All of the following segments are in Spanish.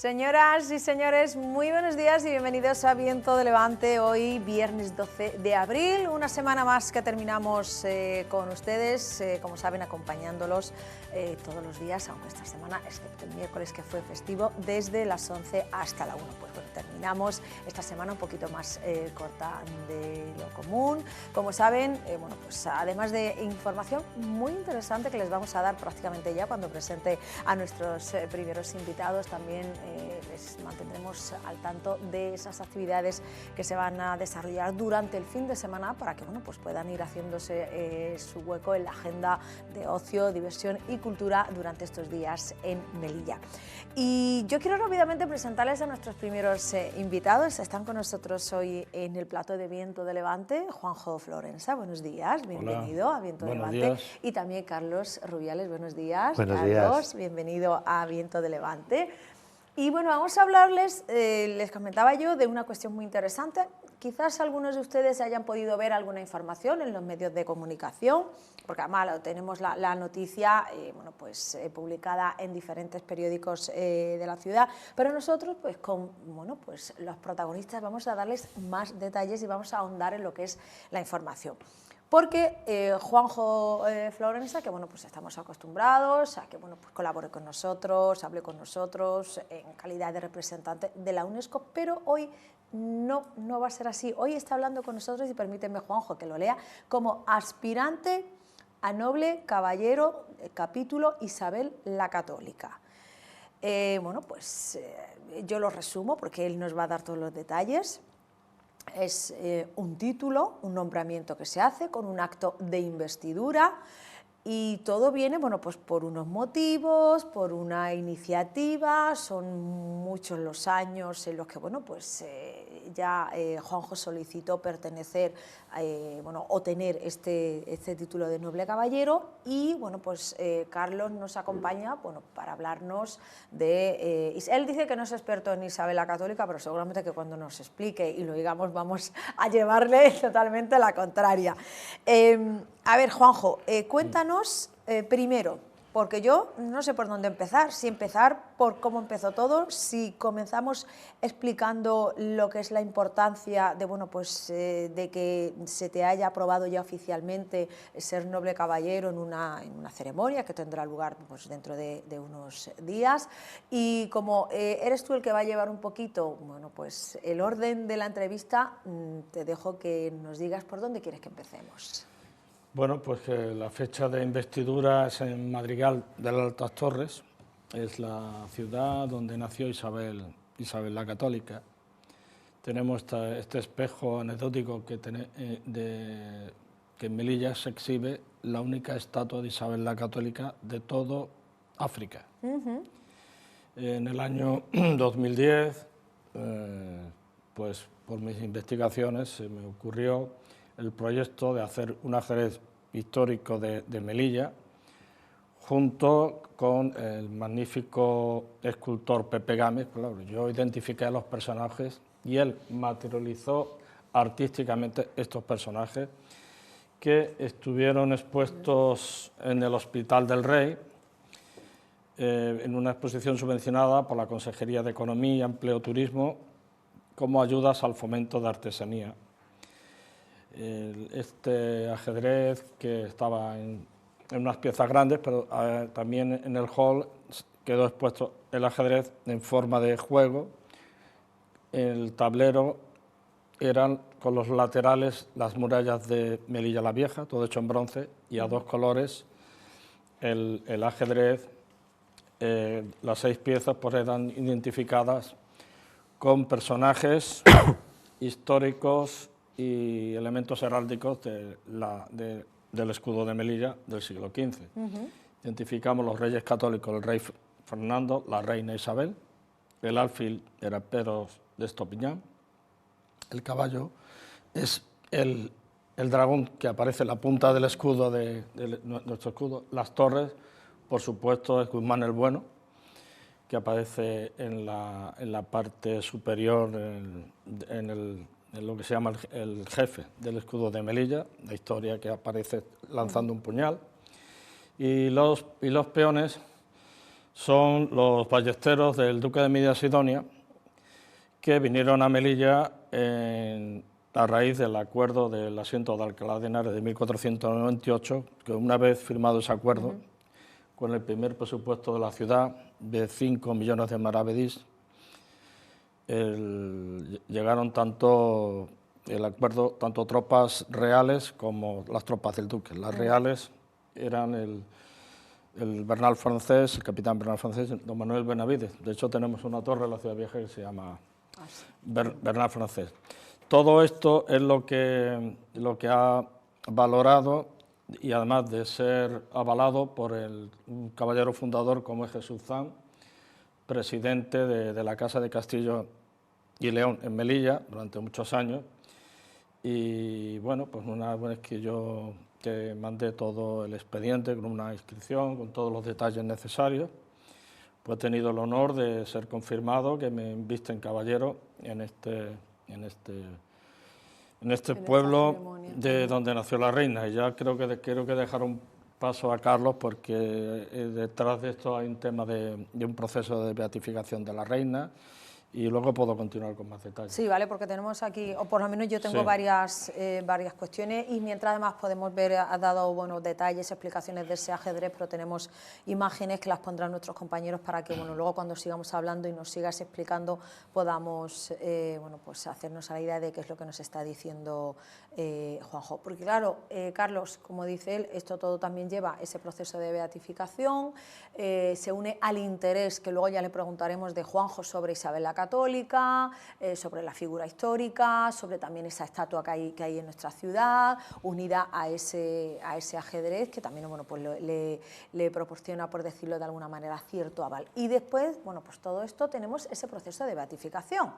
Señoras y señores, muy buenos días y bienvenidos a Viento de Levante. Hoy, viernes 12 de abril, una semana más que terminamos con ustedes, como saben, acompañándolos todos los días, aunque esta semana, excepto el miércoles que fue festivo, desde las 11 hasta la 1. Pues bueno, terminamos esta semana un poquito más corta de lo común. Como saben, bueno, pues además de información muy interesante que les vamos a dar prácticamente ya cuando presente a nuestros primeros invitados, también les mantendremos al tanto de esas actividades que se van a desarrollar durante el fin de semana para que bueno, pues puedan ir haciéndose su hueco en la agenda de ocio, diversión y cultura durante estos días en Melilla. Y yo quiero rápidamente presentarles a nuestros primeros invitados. Están con nosotros hoy en el plato de Viento de Levante Juanjo Florensa, buenos días, bienvenido. Hola. A Viento de Levante. Días. Y también Carlos Rubiales, buenos días. Buenos Carlos, días. Bienvenido a Viento de Levante. Y bueno, vamos a hablarles, les comentaba yo, de una cuestión muy interesante. Quizás algunos de ustedes hayan podido ver alguna información en los medios de comunicación, porque además tenemos la noticia bueno, pues, publicada en diferentes periódicos de la ciudad, pero nosotros pues, con bueno, pues, los protagonistas vamos a darles más detalles y vamos a ahondar en lo que es la información. Porque Juanjo Florensa, que bueno, pues estamos acostumbrados a que bueno, pues colabore con nosotros, hable con nosotros en calidad de representante de la UNESCO, pero hoy no va a ser así. Hoy está hablando con nosotros, y permíteme, Juanjo, que lo lea, como aspirante a noble caballero capítulo Isabel la Católica. Bueno, pues yo lo resumo porque él nos va a dar todos los detalles. Es un título, un nombramiento que se hace con un acto de investidura y todo viene bueno, pues por unos motivos, por una iniciativa. Son muchos los años en los que bueno, pues, ya Juanjo solicitó pertenecer bueno, o tener este título de noble caballero y bueno, pues, Carlos nos acompaña bueno, para hablarnos de... él dice que no es experto en Isabel la Católica, pero seguramente que cuando nos explique y lo digamos vamos a llevarle totalmente la contraria. A ver, Juanjo, cuéntanos primero, porque yo no sé por dónde empezar, si empezar por cómo empezó todo, si comenzamos explicando lo que es la importancia de, bueno, pues, de que se te haya aprobado ya oficialmente ser noble caballero en una ceremonia que tendrá lugar pues, dentro de unos días, y como eres tú el que va a llevar un poquito bueno, pues, el orden de la entrevista, te dejo que nos digas por dónde quieres que empecemos. Bueno, pues que la fecha de investidura es en Madrigal de las Altas Torres, es la ciudad donde nació Isabel la Católica. Tenemos este espejo anecdótico que en Melilla se exhibe la única estatua de Isabel la Católica de todo África. En el año 2010, pues por mis investigaciones se me ocurrió el proyecto de hacer un ajedrez histórico de Melilla junto con el magnífico escultor Pepe Gámez. Claro, yo identifiqué a los personajes y él materializó artísticamente estos personajes que estuvieron expuestos en el Hospital del Rey en una exposición subvencionada por la Consejería de Economía, Empleo y Turismo como ayudas al fomento de artesanía. Este ajedrez que estaba en unas piezas grandes, pero también en el hall quedó expuesto el ajedrez en forma de juego. El tablero eran con los laterales las murallas de Melilla la Vieja, todo hecho en bronce, y a dos colores el ajedrez. Las 6 piezas pues, eran identificadas con personajes históricos y elementos heráldicos del escudo de Melilla del siglo XV. Identificamos los reyes católicos, el rey Fernando, la reina Isabel, el alfil era Pedro de Estopiñán, el caballo es el dragón que aparece en la punta del escudo de nuestro escudo, las torres, por supuesto, es Guzmán el Bueno, que aparece en la parte superior, en lo que se llama el jefe del escudo de Melilla, la historia que aparece lanzando un puñal, y los peones son los ballesteros del duque de Medina Sidonia, que vinieron a Melilla a raíz del acuerdo del asiento de Alcalá de Henares de 1498, que una vez firmado ese acuerdo, con el primer presupuesto de la ciudad de 5 millones de maravedís, llegaron tanto tropas reales como las tropas del duque. Las reales eran el Bernal francés, el capitán Bernal francés, don Manuel Benavides. De hecho, tenemos una torre en la Ciudad Vieja que se llama Bernal francés. Todo esto es lo que ha valorado, y además de ser avalado por un caballero fundador como es Jesús Zan, presidente de la Casa de Castillo y León en Melilla durante muchos años. Y bueno, pues una vez que yo te mandé todo el expediente con una inscripción, con todos los detalles necesarios, pues he tenido el honor de ser confirmado que me invisten caballero en este pueblo de donde nació la reina. Y ya creo que dejar un paso a Carlos, porque detrás de esto hay un tema de un proceso de beatificación de la reina, y luego puedo continuar con más detalles. Sí, vale, porque tenemos aquí, o por lo menos yo tengo varias cuestiones, y mientras además podemos ver, ha dado detalles, explicaciones de ese ajedrez, pero tenemos imágenes que las pondrán nuestros compañeros para que luego cuando sigamos hablando y nos sigas explicando podamos pues hacernos a la idea de qué es lo que nos está diciendo Juanjo. Porque claro, Carlos, como dice él, esto todo también lleva ese proceso de beatificación, se une al interés que luego ya le preguntaremos de Juanjo sobre Isabel la Católica, sobre la figura histórica, sobre también esa estatua que hay en nuestra ciudad, unida a ese ajedrez que también pues le proporciona, por decirlo de alguna manera, cierto aval. Y después, pues todo esto tenemos ese proceso de beatificación.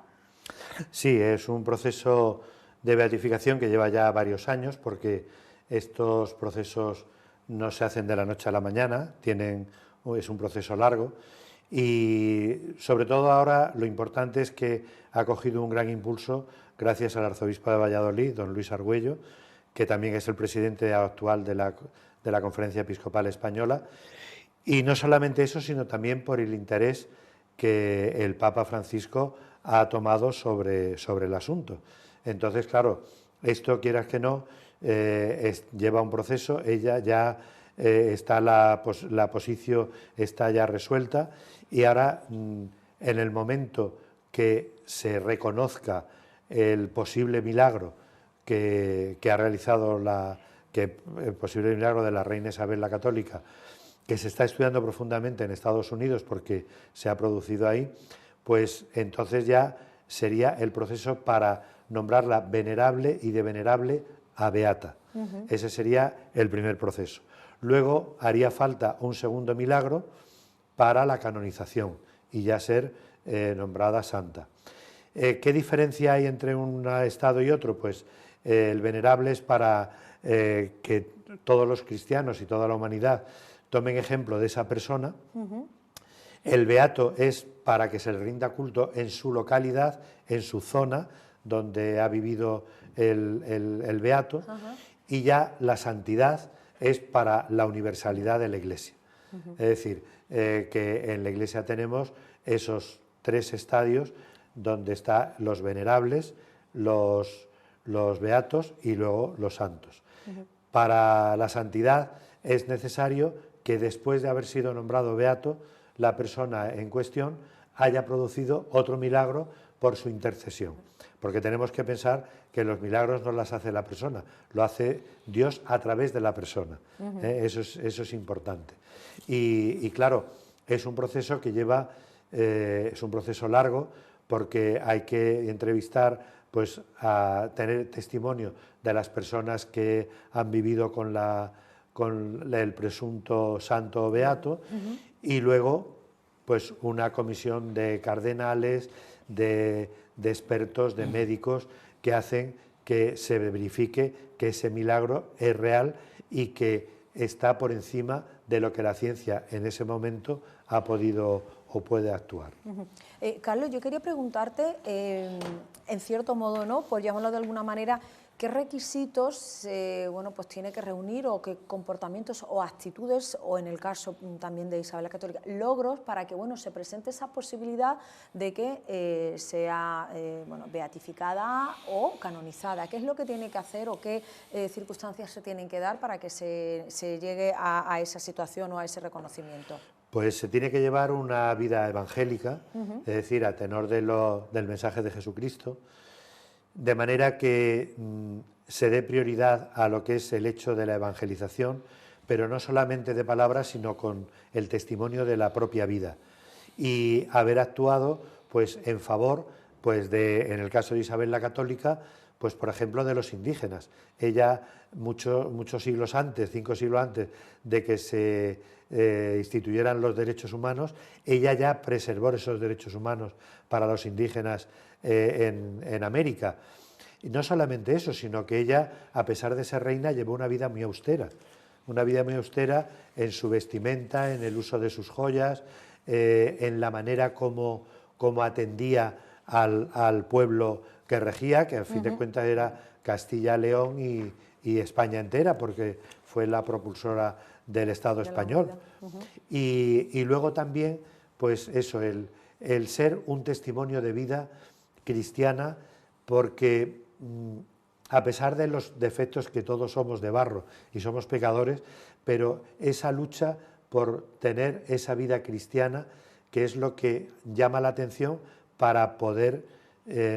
Sí, es un proceso de beatificación que lleva ya varios años, porque estos procesos no se hacen de la noche a la mañana, es un proceso largo. Y sobre todo ahora lo importante es que ha cogido un gran impulso gracias al arzobispo de Valladolid, don Luis Argüello, que también es el presidente actual de la Conferencia Episcopal Española. Y no solamente eso, sino también por el interés que el Papa Francisco ha tomado sobre el asunto. Entonces, claro, esto, quieras que no, lleva un proceso. Ella ya está la posición está ya resuelta, y ahora, en el momento que se reconozca el posible milagro que ha realizado el posible milagro de la reina Isabel la Católica, que se está estudiando profundamente en Estados Unidos porque se ha producido ahí, pues entonces ya sería el proceso para nombrarla venerable, y de venerable a beata. Ese sería el primer proceso. Luego haría falta un segundo milagro para la canonización y ya ser nombrada santa. ¿Qué diferencia hay entre un estado y otro? Pues el venerable es para que todos los cristianos y toda la humanidad tomen ejemplo de esa persona. El beato es para que se le rinda culto en su localidad, en su zona donde ha vivido el beato. Y ya la santidad es para la universalidad de la Iglesia. Es decir, que en la Iglesia tenemos esos tres estadios donde están los venerables, los beatos y luego los santos. Para la santidad es necesario que después de haber sido nombrado beato, la persona en cuestión haya producido otro milagro por su intercesión. Porque tenemos que pensar que los milagros no los hace la persona, lo hace Dios a través de la persona. Eso es importante. Y claro, es un proceso que lleva, es un proceso largo, porque hay que entrevistar, pues a tener testimonio de las personas que han vivido con el presunto santo beato, y luego pues una comisión de cardenales, de expertos, de médicos, que hacen que se verifique que ese milagro es real y que está por encima de lo que la ciencia en ese momento ha podido o puede actuar. Carlos, yo quería preguntarte, en cierto modo, ¿no?, por llamarlo de alguna manera, ¿qué requisitos bueno, pues tiene que reunir o qué comportamientos o actitudes, o en el caso también de Isabel la Católica, logros para que bueno, se presente esa posibilidad de que sea bueno, beatificada o canonizada? ¿Qué es lo que tiene que hacer o qué circunstancias se tienen que dar para que se llegue a esa situación o a ese reconocimiento? Pues se tiene que llevar una vida evangélica, es decir, a tenor del mensaje de Jesucristo, de manera que se dé prioridad a lo que es el hecho de la evangelización, pero no solamente de palabras, sino con el testimonio de la propia vida. Y haber actuado pues, en favor, pues, en el caso de Isabel la Católica, pues, por ejemplo, de los indígenas. Ella, muchos siglos antes, 5 siglos antes de que se instituyeran los derechos humanos, ella ya preservó esos derechos humanos para los indígenas en América. Y no solamente eso, sino que ella, a pesar de ser reina, llevó una vida muy austera en su vestimenta, en el uso de sus joyas, en la manera como atendía al pueblo que regía, que al fin de cuentas era Castilla, León y España entera, porque fue la propulsora del Estado español. Y luego también, pues eso, el ser un testimonio de vida cristiana, porque a pesar de los defectos, que todos somos de barro y somos pecadores, pero esa lucha por tener esa vida cristiana, que es lo que llama la atención para poder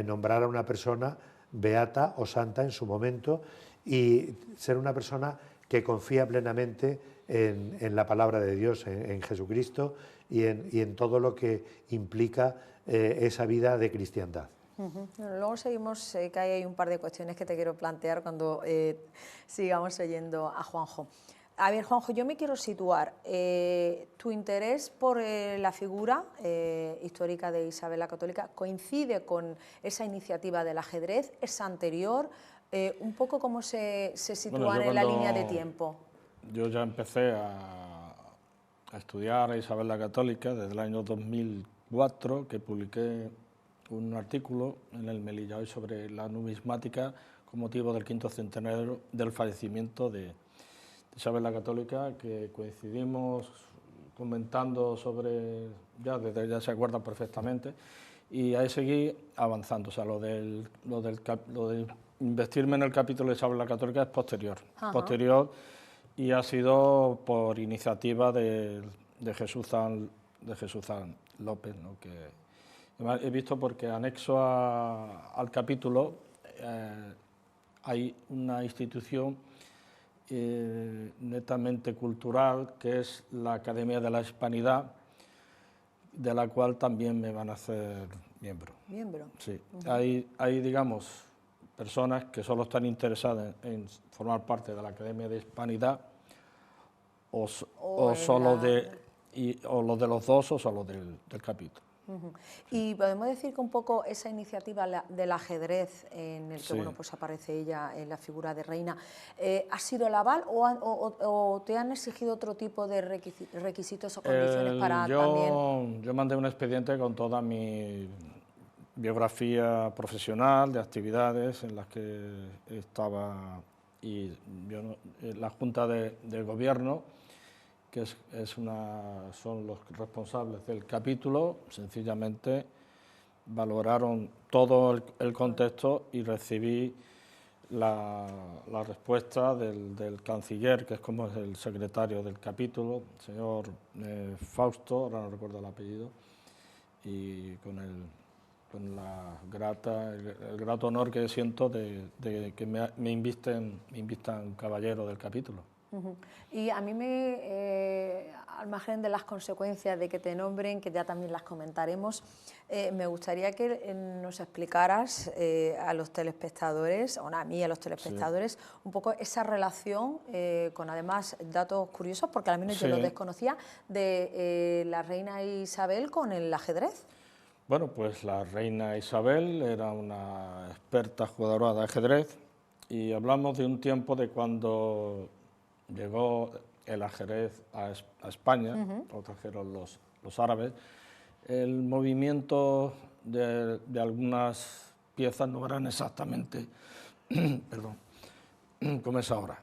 nombrar a una persona beata o santa en su momento, y ser una persona que confía plenamente en la palabra de Dios, en Jesucristo y en todo lo que implica esa vida de cristiandad. Luego seguimos, que hay un par de cuestiones que te quiero plantear cuando sigamos oyendo a Juanjo. A ver, Juanjo, yo me quiero situar. ¿Tu interés por la figura histórica de Isabel la Católica coincide con esa iniciativa del ajedrez? ¿Es anterior? Un poco cómo se sitúan en la línea de tiempo. Yo ya empecé a estudiar a Isabel la Católica desde el año 2004, que publiqué un artículo en el Melilla Hoy sobre la numismática con motivo del 5º centenario del fallecimiento de Isabel la Católica, que coincidimos comentando sobre, ya se acuerdan perfectamente, y ahí seguí avanzando. O sea, lo de investirme en el capítulo de Isabel la Católica es posterior, y ha sido por iniciativa de Jesús Zan López, ¿no? Que he visto, porque anexo al capítulo hay una institución netamente cultural, que es la Academia de la Hispanidad, de la cual también me van a hacer miembro. ¿Miembro? Sí. Hay, digamos, personas que solo están interesadas en formar parte de la Academia de Hispanidad, o los de los dos, o solo del capítulo. Y podemos decir que un poco esa iniciativa del ajedrez, en el que bueno, pues aparece ella en la figura de reina, ¿ha sido el aval o te han exigido otro tipo de requisitos o condiciones para también? Yo mandé un expediente con toda mi biografía profesional, de actividades en las que estaba, y la Junta de Gobierno, que son los responsables del capítulo, sencillamente valoraron todo el contexto, y recibí la respuesta del canciller, que es como es el secretario del capítulo, el señor Fausto, ahora no recuerdo el apellido, y con el grato honor que siento de que me invistan caballero del capítulo. Y a mí al margen de las consecuencias de que te nombren, que ya también las comentaremos, me gustaría que nos explicaras a los telespectadores, o a mí y a los telespectadores, un poco esa relación con, además, datos curiosos, porque al menos yo los desconocía, de la reina Isabel con el ajedrez. Bueno, pues la reina Isabel era una experta jugadora de ajedrez, y hablamos de un tiempo de cuando llegó el ajedrez a España, lo trajeron los árabes. El movimiento de algunas piezas no eran exactamente perdón, como es ahora.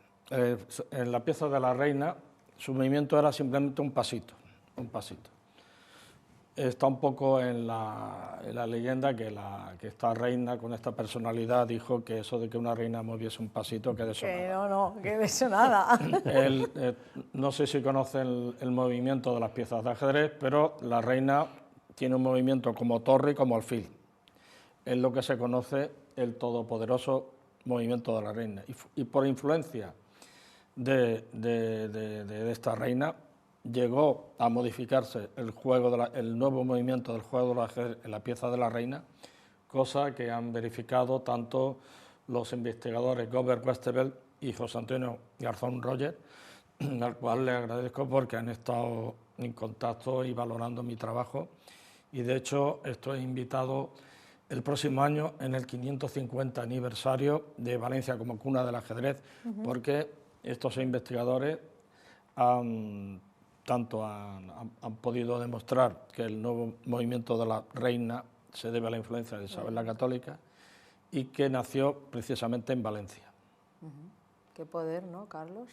En la pieza de la reina, su movimiento era simplemente un pasito, un pasito. Está un poco en la leyenda que esta reina con esta personalidad dijo que eso de que una reina moviese un pasito, que de eso nada. No, que de eso nada. No sé si conocen el movimiento de las piezas de ajedrez, pero la reina tiene un movimiento como torre y como alfil. Es lo que se conoce el todopoderoso movimiento de la reina. Y por influencia de esta reina, llegó a modificarse el nuevo movimiento del juego del ajedrez en la pieza de la reina, cosa que han verificado tanto los investigadores Gobert Westerveld y José Antonio Garzón Roger, al cual le agradezco porque han estado en contacto y valorando mi trabajo, y de hecho estoy invitado el próximo año en el 550 aniversario de Valencia como cuna del ajedrez, porque estos investigadores han podido demostrar que el nuevo movimiento de la reina se debe a la influencia de Isabel la Católica y que nació precisamente en Valencia. Qué poder, ¿no, Carlos?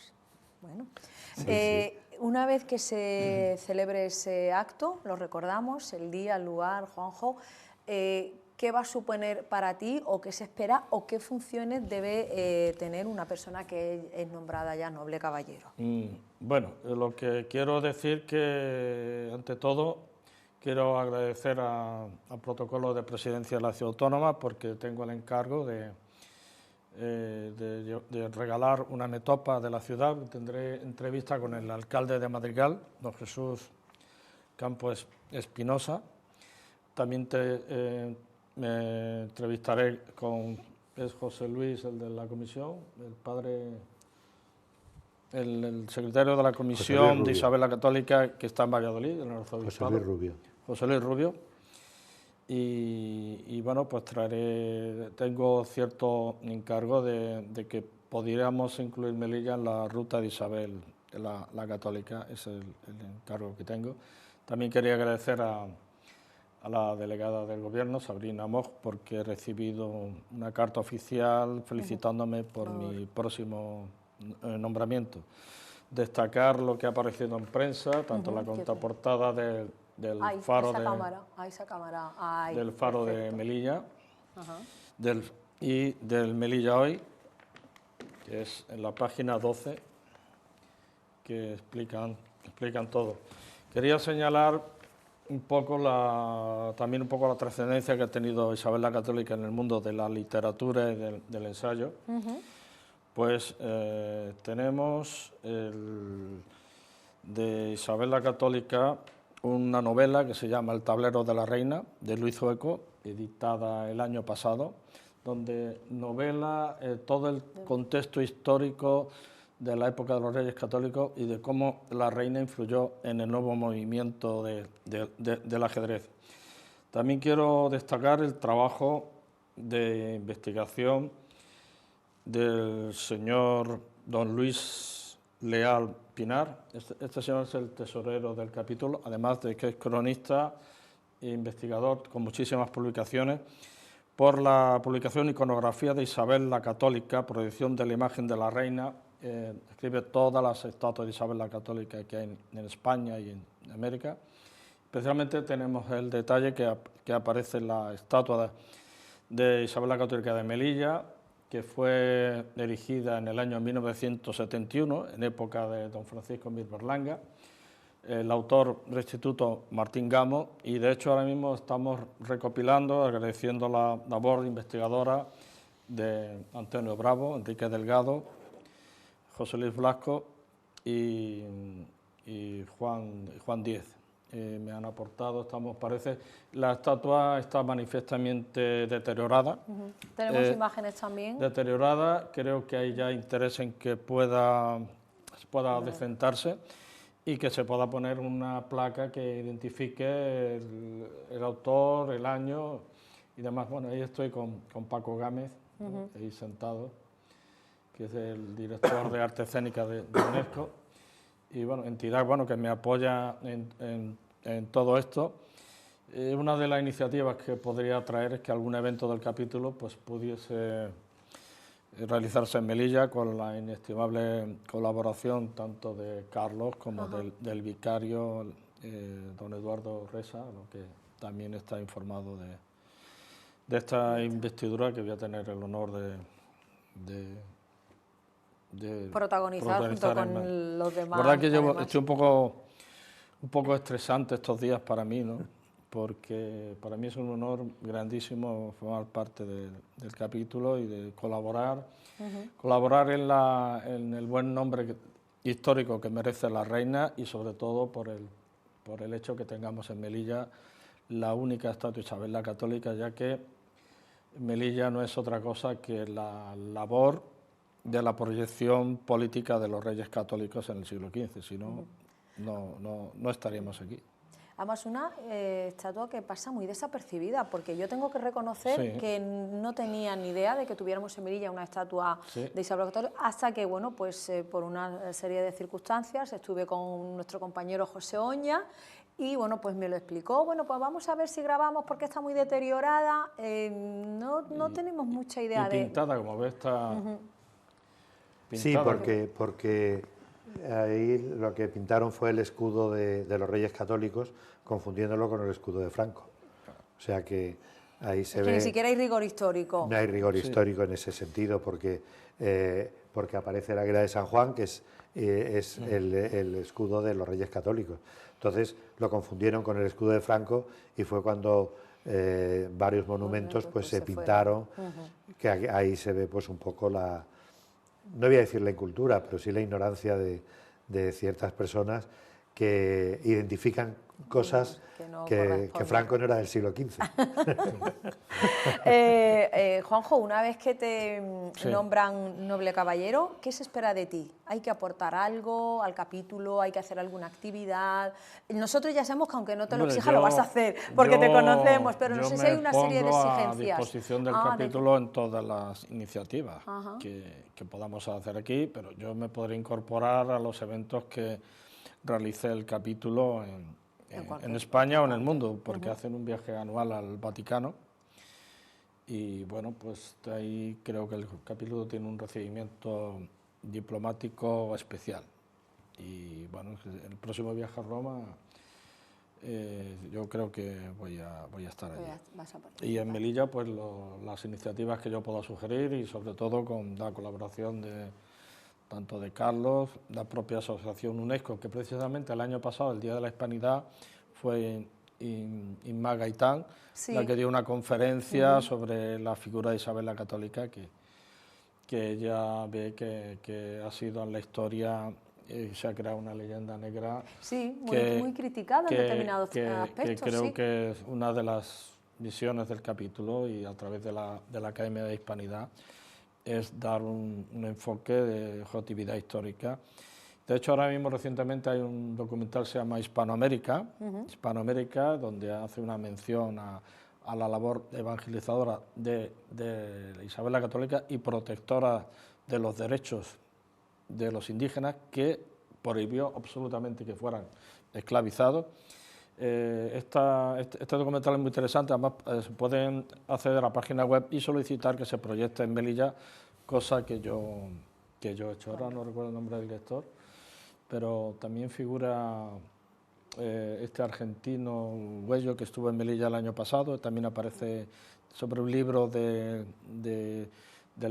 Bueno, Sí. una vez que se celebre ese acto, lo recordamos, el día, el lugar, Juanjo, ¿qué va a suponer para ti o qué se espera o qué funciones debe tener una persona que es nombrada ya noble caballero? Bueno, lo que quiero decir que, ante todo, quiero agradecer al protocolo de presidencia de la Ciudad Autónoma porque tengo el encargo de regalar una metopa de la ciudad. Tendré entrevista con el alcalde de Madrigal, don Jesús Campos Espinosa. También me entrevistaré con José Luis, el de la comisión, el secretario de la comisión de Isabel la Católica, que está en Valladolid, en el arzobispado. José Luis Rubio. José Luis Rubio. Y bueno, pues tengo cierto encargo de que pudiéramos incluir Melilla en la ruta de Isabel la Católica, es el encargo que tengo. También quería agradecer a la delegada del Gobierno, Sabrina Moj, porque he recibido una carta oficial felicitándome por mi próximo nombramiento. Destacar lo que ha aparecido en prensa, tanto la contraportada del faro del faro de Melilla y del Melilla Hoy, que es en la página 12, que explican todo. Quería señalar también un poco la trascendencia que ha tenido Isabel la Católica en el mundo de la literatura y del ensayo. Pues tenemos de Isabel la Católica una novela que se llama El tablero de la reina, de Luis Zueco, editada el año pasado, donde novela todo el contexto histórico de la época de los Reyes Católicos y de cómo la reina influyó en el nuevo movimiento del ajedrez. También quiero destacar el trabajo de investigación del señor don Luis Leal Pinar. Este señor es el tesorero del capítulo, además de que es cronista e investigador con muchísimas publicaciones, por la publicación Iconografía de Isabel la Católica, proyección de la imagen de la reina. Escribe todas las estatuas de Isabel la Católica que hay en España y en América. Especialmente tenemos el detalle que aparece en la estatua de Isabel la Católica de Melilla, que fue erigida en el año 1971, en época de don Francisco Mir Berlanga, el autor restituto Martín Gamo, y de hecho ahora mismo estamos recopilando, agradeciendo la labor investigadora de Antonio Bravo, Enrique Delgado, José Luis Blasco y Juan Díez. Me han aportado, la estatua está manifiestamente deteriorada. Tenemos imágenes también. Deteriorada, creo que hay ya interés en que pueda decentarse y que se pueda poner una placa que identifique el autor, el año y demás. Bueno, ahí estoy con Paco Gámez, ahí sentado, que es el director de arte escénica de UNESCO, y bueno, entidad que me apoya en todo esto. Una de las iniciativas que podría traer es que algún evento del capítulo pues, pudiese realizarse en Melilla con la inestimable colaboración tanto de Carlos como del vicario don Eduardo Resa, lo que también está informado de esta investidura que voy a tener el honor de protagonizar junto con los demás. La verdad que estoy un poco estresante estos días para mí, ¿no? Porque para mí es un honor grandísimo formar parte del capítulo y de colaborar en el buen nombre histórico que merece la reina y sobre todo por el hecho que tengamos en Melilla la única estatua de Isabel la Católica, ya que Melilla no es otra cosa que la labor de la proyección política de los reyes católicos en el siglo XV, si no, no estaríamos aquí. Además, una estatua que pasa muy desapercibida, porque yo tengo que reconocer que no tenía ni idea de que tuviéramos en Melilla una estatua de Isabel la Católica, hasta que, bueno, pues por una serie de circunstancias estuve con nuestro compañero José Oña y, bueno, pues me lo explicó. Bueno, pues vamos a ver si grabamos porque está muy deteriorada. No tenemos mucha idea de... pintada, como ves, está... Sí, porque ahí lo que pintaron fue el escudo de los Reyes Católicos, confundiéndolo con el escudo de Franco. O sea que ahí se ve... que ni siquiera hay rigor histórico. No hay rigor histórico en ese sentido, porque aparece la águila de San Juan, que es el escudo de los Reyes Católicos. Entonces lo confundieron con el escudo de Franco y fue cuando varios monumentos pues se pintaron, que ahí se ve pues un poco la... No voy a decir la incultura, pero sí la ignorancia de ciertas personas que identifican cosas que Franco no era del siglo XV. Juanjo, una vez que te nombran noble caballero, ¿qué se espera de ti? ¿Hay que aportar algo al capítulo? ¿Hay que hacer alguna actividad? Nosotros ya sabemos que aunque no te lo exija, lo vas a hacer, porque te conocemos, pero no sé si hay una serie de exigencias. A disposición del capítulo en todas las iniciativas que podamos hacer aquí, pero yo me podré incorporar a los eventos que realice el capítulo en España o en el mundo, porque hacen un viaje anual al Vaticano y bueno, pues ahí creo que el capítulo tiene un recibimiento diplomático especial y bueno, el próximo viaje a Roma yo creo que voy a estar allí. Y en Melilla pues las iniciativas que yo pueda sugerir y sobre todo con la colaboración tanto de Carlos, la propia asociación UNESCO, que precisamente el año pasado, el Día de la Hispanidad, fue Inma Gaitán, la que dio una conferencia sobre la figura de Isabel la Católica, que ella ve que ha sido en la historia, se ha creado una leyenda negra. Sí, muy criticada en determinados aspectos. Que creo que es una de las misiones del capítulo y a través de la Academia de Hispanidad, es dar un enfoque de objetividad histórica. De hecho, ahora mismo recientemente hay un documental que se llama Hispanoamérica, donde hace una mención a la labor evangelizadora de Isabel la Católica y protectora de los derechos de los indígenas, que prohibió absolutamente que fueran esclavizados. Este documental es muy interesante, además se pueden acceder a la página web y solicitar que se proyecte en Melilla, cosa que yo he hecho. Ahora no recuerdo el nombre del director, pero también figura este argentino Huello, que estuvo en Melilla el año pasado, también aparece sobre un libro del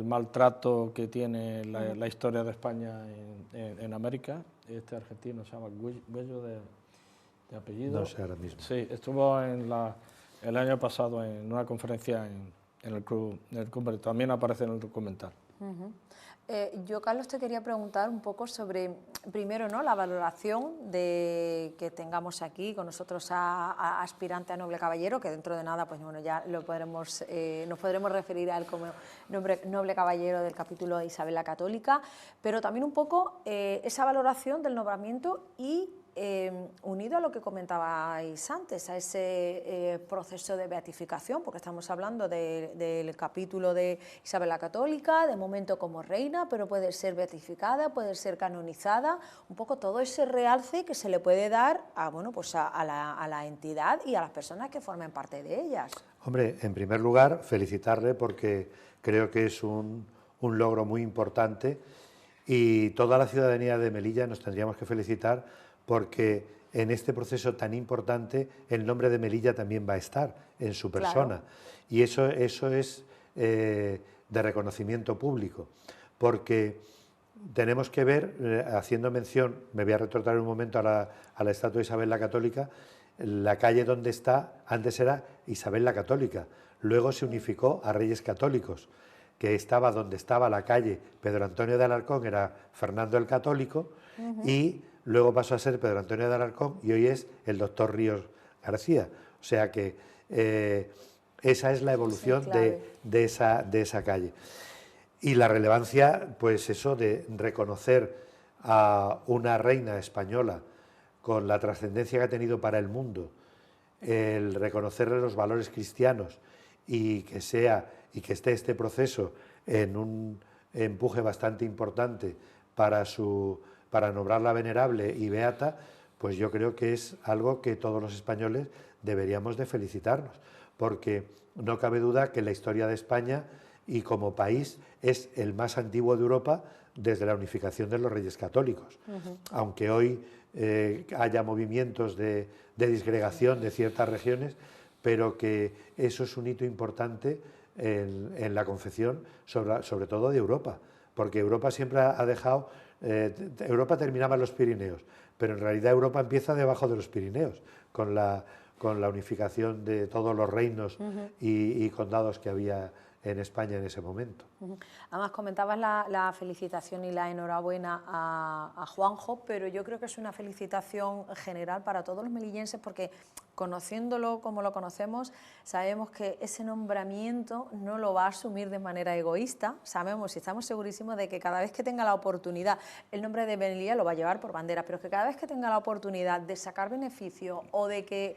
maltrato que tiene la historia de España en América. Este argentino se llama Huello de apellido. No sé ahora mismo. Sí, estuvo el año pasado en una conferencia en el club, también aparece en el documental. Yo, Carlos, te quería preguntar un poco sobre, primero, ¿no?, la valoración de que tengamos aquí con nosotros a aspirante a noble caballero, que dentro de nada, pues bueno, ya nos podremos referir a él como noble caballero del capítulo de Isabel la Católica, pero también un poco esa valoración del nombramiento y unido a lo que comentabais antes, a ese proceso de beatificación, porque estamos hablando del capítulo de Isabel la Católica, de momento como reina, pero puede ser beatificada, puede ser canonizada, un poco todo ese realce que se le puede dar a, bueno, pues a la entidad y a las personas que formen parte de ellas. Hombre, en primer lugar, felicitarle porque creo que es un logro muy importante y toda la ciudadanía de Melilla nos tendríamos que felicitar porque en este proceso tan importante el nombre de Melilla también va a estar en su persona. Claro. Y eso es de reconocimiento público, porque tenemos que ver, haciendo mención, me voy a retrotraer un momento a la estatua de Isabel la Católica, la calle donde está, antes era Isabel la Católica, luego se unificó a Reyes Católicos, que estaba donde estaba la calle Pedro Antonio de Alarcón, era Fernando el Católico, y luego pasó a ser Pedro Antonio de Alarcón y hoy es el doctor Ríos García. O sea que esa es la evolución de esa calle. Y la relevancia, pues eso de reconocer a una reina española con la trascendencia que ha tenido para el mundo, el reconocerle los valores cristianos y que esté este proceso en un empuje bastante importante para nombrarla venerable y beata, pues yo creo que es algo que todos los españoles deberíamos de felicitarnos, porque no cabe duda que la historia de España y como país es el más antiguo de Europa desde la unificación de los Reyes Católicos. Aunque hoy haya movimientos de disgregación de ciertas regiones, pero que eso es un hito importante en la concepción, sobre todo de Europa, porque Europa siempre ha dejado, Europa terminaba en los Pirineos, pero en realidad Europa empieza debajo de los Pirineos, con la unificación de todos los reinos y condados que había en España en ese momento. Además, comentabas la felicitación y la enhorabuena a Juanjo, pero yo creo que es una felicitación general para todos los melillenses, porque conociéndolo como lo conocemos, sabemos que ese nombramiento no lo va a asumir de manera egoísta, sabemos y estamos segurísimos de que cada vez que tenga la oportunidad, el nombre de Melilla lo va a llevar por bandera, pero que cada vez que tenga la oportunidad de sacar beneficio o de que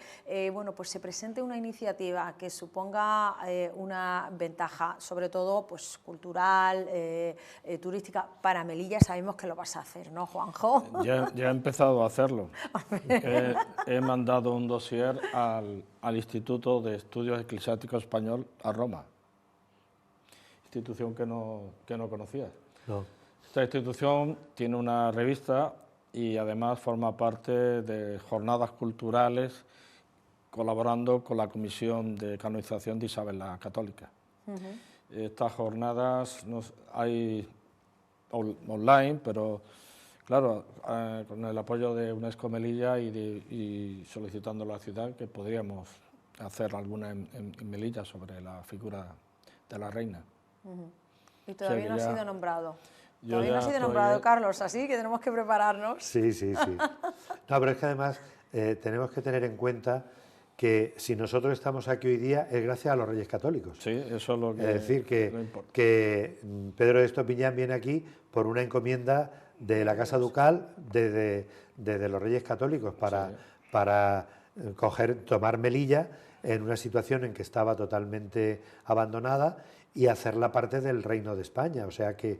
bueno, pues se presente una iniciativa que suponga una ventaja, sobre todo pues cultural, turística, para Melilla, sabemos que lo vas a hacer, ¿no, Juanjo? Ya he empezado a hacerlo. He mandado un dossier al Instituto de Estudios Eclesiásticos Español a Roma, institución que no conocías. No. Esta institución tiene una revista y además forma parte de jornadas culturales colaborando con la Comisión de Canonización de Isabel la Católica. Estas jornadas hay online, pero claro, con el apoyo de UNESCO Melilla y solicitando a la ciudad que podríamos hacer alguna en Melilla sobre la figura de la reina. Y todavía no ha sido nombrado. Todavía no ha sido nombrado, Carlos, así que tenemos que prepararnos. Sí. No, pero es que además tenemos que tener en cuenta que si nosotros estamos aquí hoy día es gracias a los Reyes Católicos. Sí, eso es lo que... Es decir, que Pedro de Estopiñán viene aquí por una encomienda de la Casa Ducal desde los Reyes Católicos para tomar Melilla en una situación en que estaba totalmente abandonada y hacerla parte del Reino de España. O sea que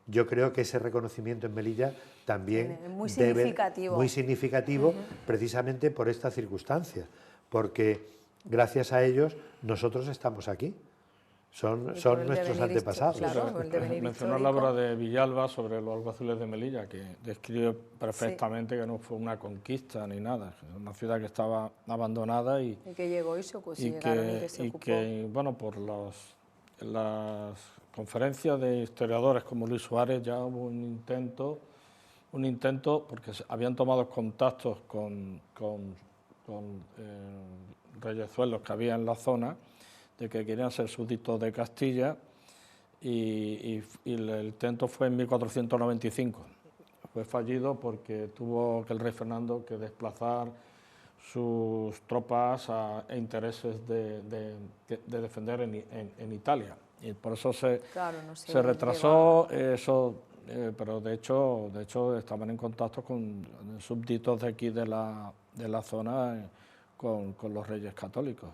yo creo que ese reconocimiento en Melilla también muy significativo, muy significativo precisamente por esta circunstancia, porque gracias a ellos nosotros estamos aquí. Son nuestros antepasados. Claro, mencionó la obra de Villalba sobre los alguaciles de Melilla, que describe perfectamente que no fue una conquista ni nada, una ciudad que estaba abandonada y que llegó y se ocupó. Bueno, por las conferencias de historiadores como Luis Suárez ya hubo un intento porque habían tomado contactos con reyezuelos que había en la zona, de que querían ser súbditos de Castilla y el intento fue en 1495. Fue fallido porque tuvo que el rey Fernando que desplazar sus tropas e intereses de defender en Italia. Y por eso se retrasó, eso pero de hecho estaban en contacto con súbditos de aquí de la zona con los reyes católicos.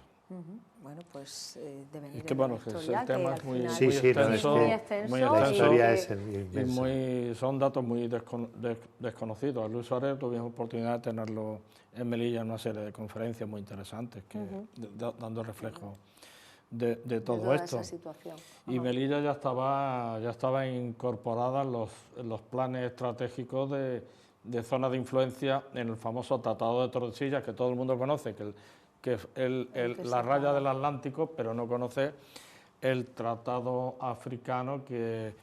Bueno, pues de venir Es que en bueno, la historia, el tema que es al muy, final Sí, muy sí, no, es extenso, muy que extenso la y historia que- es y inmensa. son datos muy desconocidos. A Luis Suárez tuvimos oportunidad de tenerlo en Melilla en una serie de conferencias muy interesantes, dando reflejo de todo toda esto. esa situación. Y Ajá. Melilla ya estaba incorporada en los planes estratégicos de zona de influencia en el famoso Tratado de Tordesillas, que todo el mundo conoce, que es la raya del Atlántico, pero no conoce el tratado africano que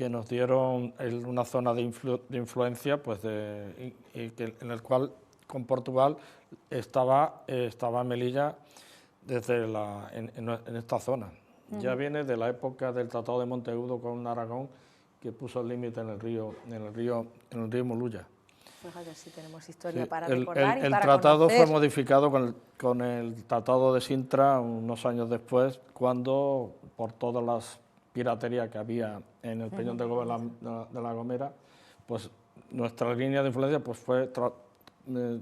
nos dieron una zona de influencia, pues en el cual con Portugal estaba Melilla en esta zona. Ya viene de la época del Tratado de Monteagudo con Aragón, que puso el límite en el río Molulla. Fíjate si tenemos historia Sí, para recordar y el para tratado conocer. fue modificado con el Tratado de Sintra unos años después, cuando por todas las piraterías que había en el Peñón de la Gomera, pues nuestra línea de influencia pues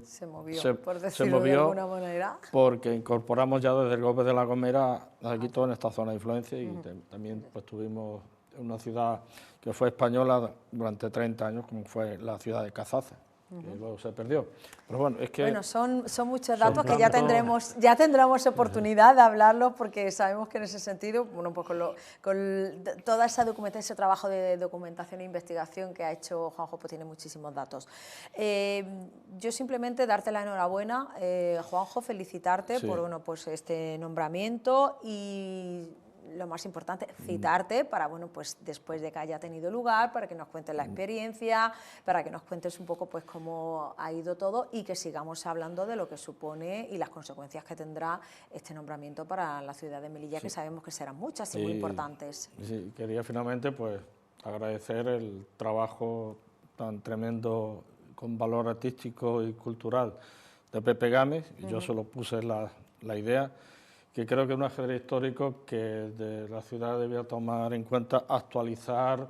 Se movió, por decirlo de movió alguna manera. porque incorporamos ya desde el Golpe de la Gomera aquí todo en esta zona de influencia y también pues tuvimos una ciudad que fue española durante 30 años, como fue la ciudad de Cazaza, que luego se perdió. Pero bueno, es que... Bueno, son muchos datos que tantos- ya tendremos oportunidad de hablarlos, porque sabemos que en ese sentido, bueno, pues toda esa documentación, ese trabajo de documentación e investigación que ha hecho Juanjo, pues tiene muchísimos datos. Yo simplemente darte la enhorabuena, Juanjo, felicitarte Sí. por pues este nombramiento y lo más importante, citarte para, bueno, pues después de que haya tenido lugar, para que nos cuentes la experiencia, para que nos cuentes un poco pues cómo ha ido todo y que sigamos hablando de lo que supone y las consecuencias que tendrá este nombramiento para la ciudad de Melilla, que sabemos que serán muchas y muy importantes. Sí, quería finalmente pues agradecer el trabajo tan tremendo con valor artístico y cultural de Pepe Gámez. Yo se lo puse la idea, que creo que es un ajedrez histórico que de la ciudad debía tomar en cuenta actualizar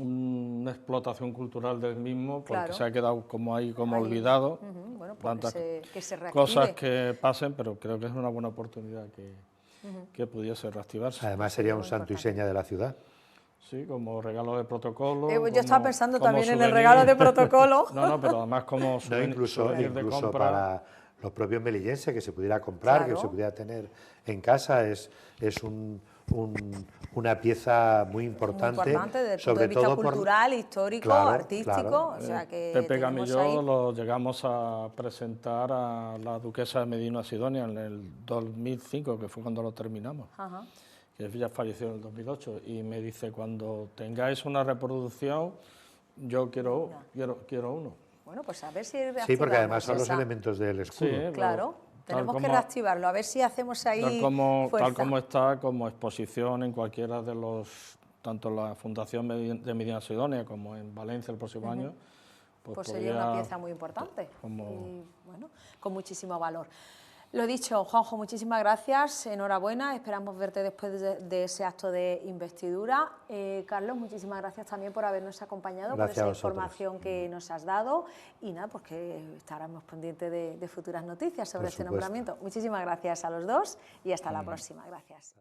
una explotación cultural del mismo, porque Claro. se ha quedado como ahí, como Ahí. olvidado. Bueno, pues Tantas que se reactive. cosas que pasen, pero creo que es una buena oportunidad que pudiese reactivarse. Además sería un santo y seña de la ciudad. Sí, como regalo de protocolo. Yo estaba pensando como también en el souvenir. regalo de protocolo. No, pero además como No, souvenir incluso de compra. para los propios melillenses, que se pudiera comprar, Claro. que se pudiera tener en casa, es una pieza muy importante, Muy importante desde el punto sobre de vista todo cultural, histórico, Claro, artístico, claro. o sea que Pepe Gámez y tenemos yo ahí... lo llegamos a presentar a la duquesa de Medina Sidonia en el 2005, que fue cuando lo terminamos. Ajá. Que ella falleció en el 2008, y me dice, cuando tengáis una reproducción, yo quiero uno. Bueno, pues a ver si Sí, reactivamos porque además son los esa- elementos del escudo. Sí, Claro, tal tenemos que como- reactivarlo, a ver si hacemos ahí Tal fuerza. como está como exposición en cualquiera de tanto la Fundación de Medina Sidonia como en Valencia el próximo año, Pues sería una pieza muy importante y bueno, con muchísimo valor. Lo dicho, Juanjo, muchísimas gracias, enhorabuena, esperamos verte después de ese acto de investidura. Carlos, muchísimas gracias también por habernos acompañado, Gracias por a esa vosotros. información que nos has dado y nada, pues que estaremos pendientes de futuras noticias sobre Por este supuesto. nombramiento. Muchísimas gracias a los dos y hasta la próxima. Gracias.